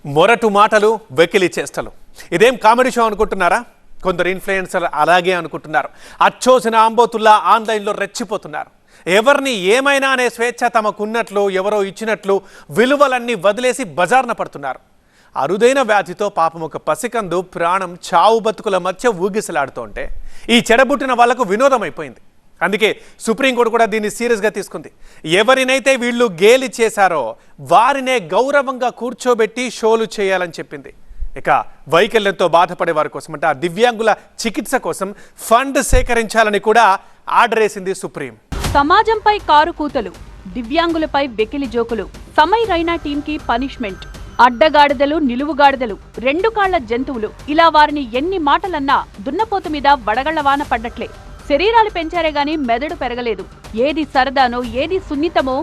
మొరటు మాటలు వెకిలి చేష్టలు ఇదేం కామెడీ షో అనుకుంటున్నారా? కొందరు ఇన్ఫ్లుయెన్సర్ అలాగే అనుకుంటున్నారు. అచ్చోసిన ఆంబోతుల్లా ఆన్లైన్లో రెచ్చిపోతున్నారు. ఎవరిని ఏమైనా అనే స్వేచ్ఛ తమకున్నట్లు, ఎవరో ఇచ్చినట్లు విలువలన్నీ వదిలేసి బజార్న పడుతున్నారు. అరుదైన వ్యాధితో పాపం ఒక పసికందు ప్రాణం చావు బతుకుల మధ్య ఊగిసలాడుతుంటే ఈ చెడబుట్టిన వాళ్లకు వినోదం అయిపోయింది. అందుకే సుప్రీంకోర్టు కూడా దీన్ని సీరియస్గా తీసుకుంది. ఎవరినైతే వీళ్ళు గేలి చేశారో వారినే గౌరవంగా కూర్చోబెట్టి షోలు చేయాలని చెప్పింది. ఇక వైకల్యంతో బాధపడే వారి కోసం అంటే ఆ దివ్యాంగుల చికిత్స కోసం ఫండ్ సేకరించాలని కూడా ఆర్డర్ వేసింది సుప్రీం. సమాజంపై కారు కూతలు, దివ్యాంగులపై వెకిలి జోకులు, సమయ్ రైనా టీంకి పనిష్మెంట్. అడ్డగాడిదలు, నిలువుగాడిదలు, రెండు కాళ్ల జంతువులు, ఇలా వారిని ఎన్ని మాటలన్నా దున్నపోతు మీద వడగళ్లవాన పడ్డట్లే. శరీరాలు పెంచారే గాని మెదడు పెరగలేదు. ఏది సరదానో ఏది సున్నితమో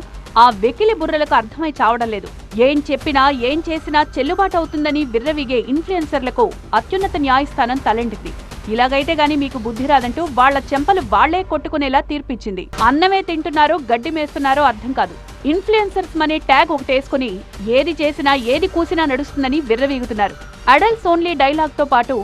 ఆ వెకిలి బుర్రలకు అర్థమై చావడం లేదు. ఏం చెప్పినా ఏం చేసినా చెల్లుబాటు అవుతుందని విర్రవిగే ఇన్ఫ్లుయెన్సర్లకు అత్యున్నత న్యాయస్థానం తలెండింది. ఇలాగైతే గాని మీకు బుద్ధి రాదంటూ వాళ్ల చెంపలు వాళ్లే కొట్టుకునేలా తీర్పిచ్చింది. అన్నమే తింటున్నారో గడ్డి మేస్తున్నారో అర్థం కాదు. ఇన్ఫ్లుయెన్సర్స్ అనే ట్యాగ్ ఒకటేసుకుని ఏది చేసినా ఏది కూసినా నడుస్తుందని విర్రవీగుతున్నారు. అడల్ట్స్ ఓన్లీ డైలాగ్ తో పాటు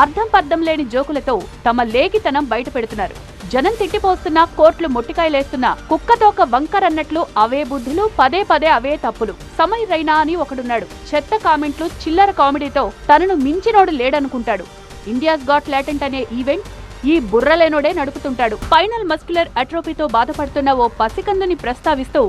అర్థం పర్థం లేని జోకులతో తమ లేఖితనం బయట పెడుతున్నారు. జనం తిట్టిపోస్తున్నా, కోర్టులు మొట్టికాయలేస్తున్నా కుక్కతోక వంకర్ అన్నట్లు అవే బుద్ధులు, పదే పదే అవే తప్పులు. సమయ్ రైనా అని ఒకడున్నాడు. చెత్త కామెంట్లు, చిల్లర కామెడీతో తనను మించినోడు లేడనుకుంటాడు. ఇండియాస్ గాట్ టాలెంట్ అనే ఈవెంట్ ఈ బుర్రలేనోడే నడుపుతుంటాడు. స్పైనల్ మస్క్యులర్ అట్రోఫీతో బాధపడుతున్న ఓ పసికందుని ప్రస్తావిస్తూ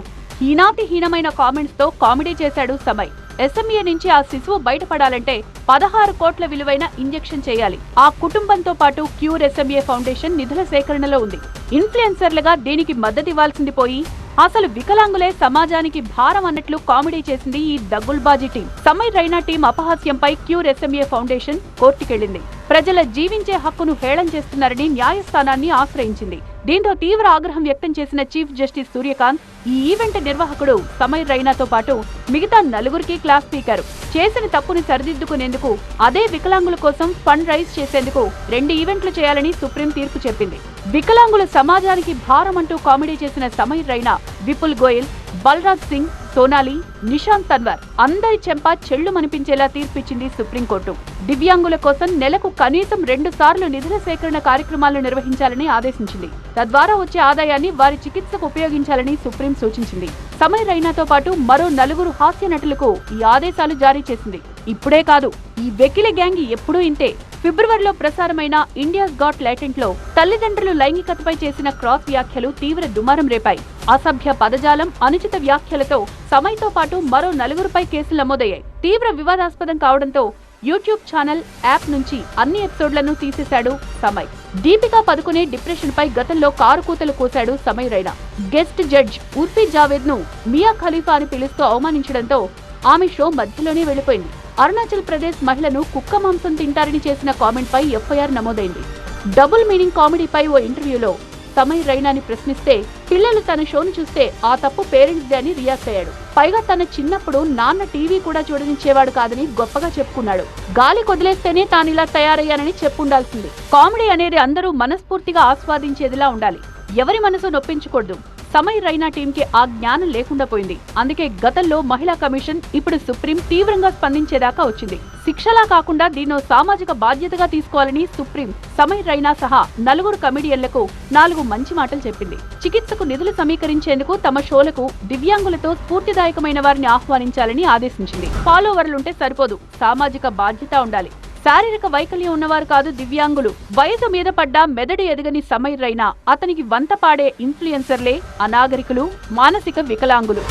హీనమైన కామెంట్స్ తో కామెడీ చేశాడు సమయ్. ఎస్ఎంఏ నుంచి ఆ శిశువు బయటపడాలంటే 16 కోట్ల విలువైన ఇంజెక్షన్ చేయాలి. ఆ కుటుంబంతో పాటు క్యూర్ ఎస్ఎంఏ ఫౌండేషన్ నిధుల సేకరణలో ఉంది. ఇన్ఫ్లుయెన్సర్లుగా దీనికి మద్దతివ్వాల్సింది పోయి అసలు వికలాంగులే సమాజానికి భారం అన్నట్లు కామెడీ చేసింది ఈ దగ్గుల్బాజీ టీం. సమయ్ రైనా టీం అపహాస్యంపై క్యూర్ ఎస్ఎంఏ ఫౌండేషన్ కోర్టుకెళ్లింది. ప్రజల జీవించే హక్కును హేళన చేస్తున్నారని న్యాయస్థానాన్ని ఆశ్రయించింది. దీంతో తీవ్ర ఆగ్రహం వ్యక్తం చేసిన చీఫ్ జస్టిస్ సూర్యకాంత్ ఈ ఈవెంట్ నిర్వాహకుడు సమయ్ రైనాతో పాటు మిగతా 4గురికి క్లాస్ పీకారు. చేసిన తప్పుని సరిదిద్దుకునేందుకు, అదే వికలాంగుల కోసం ఫండ్ రైజ్ చేసేందుకు 2 ఈవెంట్లు చేయాలని సుప్రీం తీర్పు చెప్పింది. వికలాంగుల సమాజానికి భారం అంటూ కామెడీ చేసిన సమయ్ రైనా, విపుల్ గోయల్, బల్రాజ్ సింగ్, సోనాలి, నిశాంత్ తన్వర్ అందరి చెంప చెళ్లుమనిపించేలా తీర్పిచ్చింది సుప్రీంకోర్టు. దివ్యాంగుల కోసం నెలకు కనీసం 2 సార్లు నిధుల సేకరణ కార్యక్రమాలు నిర్వహించాలని ఆదేశించింది. తద్వారా వచ్చే ఆదాయాన్ని వారి చికిత్సకు ఉపయోగించాలని సుప్రీం సూచించింది. సమయ్ రైనాతో పాటు మరో 4 హాస్య నటులకు ఈ ఆదేశాలు జారీ చేసింది. ఇప్పుడే కాదు, ఈ వెకిలి గ్యాంగ్ ఎప్పుడూ ఇంతే. ఫిబ్రవరిలో ప్రసారమైన ఇండియాస్ గాట్ టాలెంట్ లో తల్లిదండ్రులు లైంగికతపై చేసిన క్రాస్ వ్యాఖ్యలు తీవ్ర దుమారం రేపాయి. అసభ్య పదజాలం, అనుచిత వ్యాఖ్యలతో సమయ్తో పాటు మరో 4గురిపై కేసులు నమోదయ్యాయి. తీవ్ర వివాదాస్పదం కావడంతో యూట్యూబ్ ఛానల్, యాప్ నుంచి అన్ని ఎపిసోడ్లను తీసేశాడు సమయ్. దీపికా పదుకునే డిప్రెషన్ పై గతంలో కారు కూతలు కోశాడు సమయ్ రైనా. గెస్ట్ జడ్జ్ ఉర్ఫీ జావేద్ ను మియా ఖలీఫా అని పిలుస్తూ అవమానించడంతో ఆమె షో మధ్యలోనే వెళ్లిపోయింది. అరుణాచల్ ప్రదేశ్ మహిళను కుక్క మాంసం తింటారని చేసిన కామెంట్ పై ఎఫ్ఐఆర్ నమోదైంది. డబుల్ మీనింగ్ కామెడీపై ఓ ఇంటర్వ్యూలో సమయ్ రైనాని ప్రశ్నిస్తే పిల్లలు తన షోను చూస్తే ఆ తప్పు పేరెంట్స్ దే అని రియాక్ట్ అయ్యాడు. పైగా తన చిన్నప్పుడు నాన్న టీవీ కూడా చూడనిచ్చేవాడు కాదని గొప్పగా చెప్పుకున్నాడు. గాలి కొదిలేస్తేనే తానిలా తయారయ్యానని చెప్పుండాల్సింది. కామెడీ అనేది అందరూ మనస్ఫూర్తిగా ఆస్వాదించేదిలా ఉండాలి. ఎవరి మనసు నొప్పించకూడదు. సమయ్ రైనా టీంకి ఆ జ్ఞానం లేకుండా పోయింది. అందుకే గతంలో మహిళా కమిషన్, ఇప్పుడు సుప్రీం తీవ్రంగా స్పందించేదాకా వచ్చింది. శిక్షలా కాకుండా దీన్నో సామాజిక బాధ్యతగా తీసుకోవాలని సుప్రీం సమయ్ రైనా సహా 4 కమిడియన్లకు 4 మంచి మాటలు చెప్పింది. చికిత్సకు నిధులు సమీకరించేందుకు తమ షోలకు దివ్యాంగులతో స్ఫూర్తిదాయకమైన వారిని ఆహ్వానించాలని ఆదేశించింది. ఫాలోవర్లుంటే సరిపోదు, సామాజిక బాధ్యత ఉండాలి. శారీరక వైకల్యం ఉన్నవారు కాదు దివ్యాంగులు. వయసు మీద పడ్డా మెదడు ఎదగని సమయ్ రైనా, అతనికి వంత పాడే ఇన్ఫ్లుయెన్సర్లే అనాగరికులు, మానసిక వికలాంగులు.